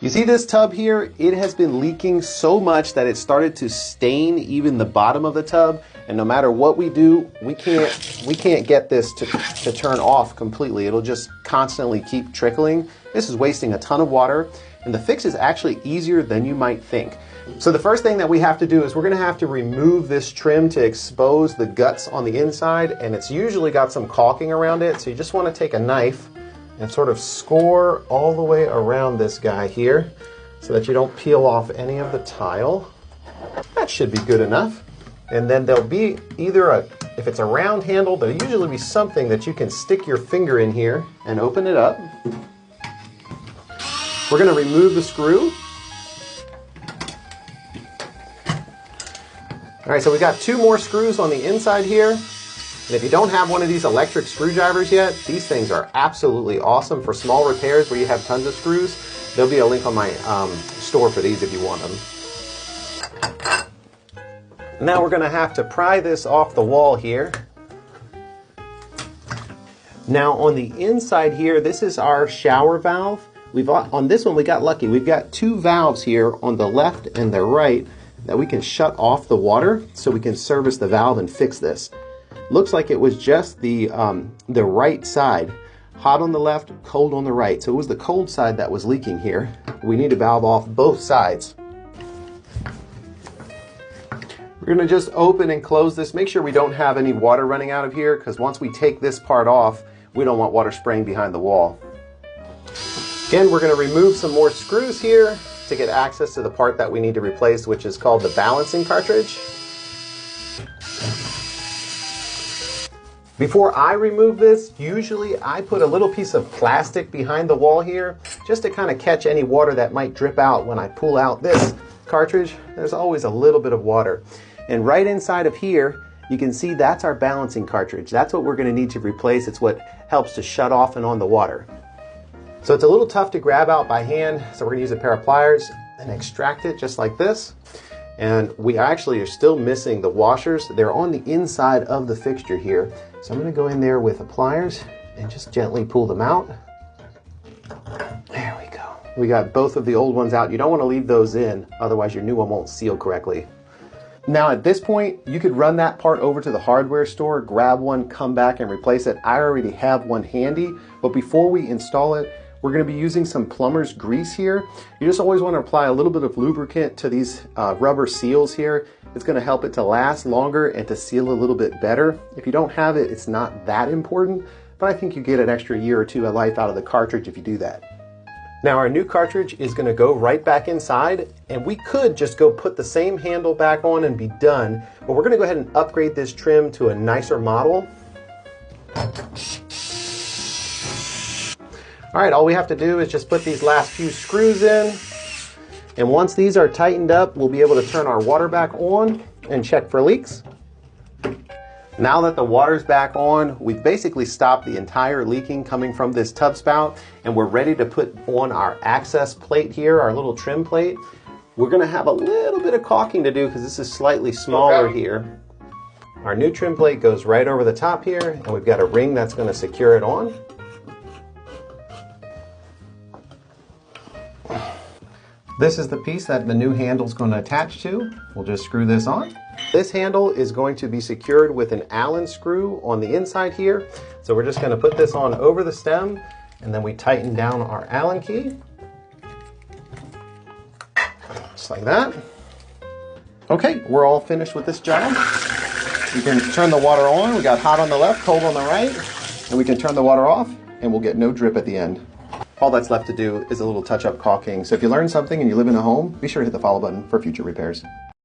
You see this tub here? It has been leaking so much that it started to stain even the bottom of the tub. And no matter what we do, we can't get this to turn off completely. It'll just constantly keep trickling. This is wasting a ton of water. And the fix is actually easier than you might think. So the first thing that we have to do is we're gonna have to remove this trim to expose the guts on the inside. And it's usually got some caulking around it. So you just wanna take a knife and sort of score all the way around this guy here so that you don't peel off any of the tile. That should be good enough. And then there'll be either if it's a round handle, there'll usually be something that you can stick your finger in here and open it up. We're gonna remove the screw. All right, so we got 2 more screws on the inside here. And if you don't have one of these electric screwdrivers yet, these things are absolutely awesome for small repairs where you have tons of screws. There'll be a link on my store for these if you want them. Now we're gonna have to pry this off the wall here. Now on the inside here, this is our shower valve. On this one, we got lucky. We've got 2 valves here on the left and the right that we can shut off the water so we can service the valve and fix this. Looks like it was just the right side. Hot on the left, cold on the right. So it was the cold side that was leaking here. We need to valve off both sides. We're gonna just open and close this. Make sure we don't have any water running out of here, because once we take this part off, we don't want water spraying behind the wall. Again, we're gonna remove some more screws here to get access to the part that we need to replace, which is called the balancing cartridge. Before I remove this, usually I put a little piece of plastic behind the wall here just to kind of catch any water that might drip out when I pull out this cartridge. There's always a little bit of water. And right inside of here, you can see that's our balancing cartridge. That's what we're going to need to replace. It's what helps to shut off and on the water. So it's a little tough to grab out by hand, so we're going to use a pair of pliers and extract it just like this. And we actually are still missing the washers. They're on the inside of the fixture here. So I'm gonna go in there with the pliers and just gently pull them out. There we go. We got both of the old ones out. You don't wanna leave those in, otherwise your new one won't seal correctly. Now at this point, you could run that part over to the hardware store, grab one, come back and replace it. I already have one handy, but before we install it, we're going to be using some plumber's grease here. You just always want to apply a little bit of lubricant to these rubber seals here. It's going to help it to last longer and to seal a little bit better. If you don't have it, it's not that important, but I think you get an extra year or 2 of life out of the cartridge if you do that. Now our new cartridge is going to go right back inside, and we could just go put the same handle back on and be done, but we're going to go ahead and upgrade this trim to a nicer model. All right, all we have to do is just put these last few screws in. And once these are tightened up, we'll be able to turn our water back on and check for leaks. Now that the water's back on, we've basically stopped the entire leaking coming from this tub spout, and we're ready to put on our access plate here, our little trim plate. We're gonna have a little bit of caulking to do because this is slightly smaller here. Our new trim plate goes right over the top here, and we've got a ring that's gonna secure it on. This is the piece that the new handle is going to attach to. We'll just screw this on. This handle is going to be secured with an Allen screw on the inside here. So we're just going to put this on over the stem, and then we tighten down our Allen key. Just like that. Okay, we're all finished with this job. We can turn the water on. We got hot on the left, cold on the right. And we can turn the water off, and we'll get no drip at the end. All that's left to do is a little touch-up caulking. So if you learn something and you live in a home, be sure to hit the follow button for future repairs.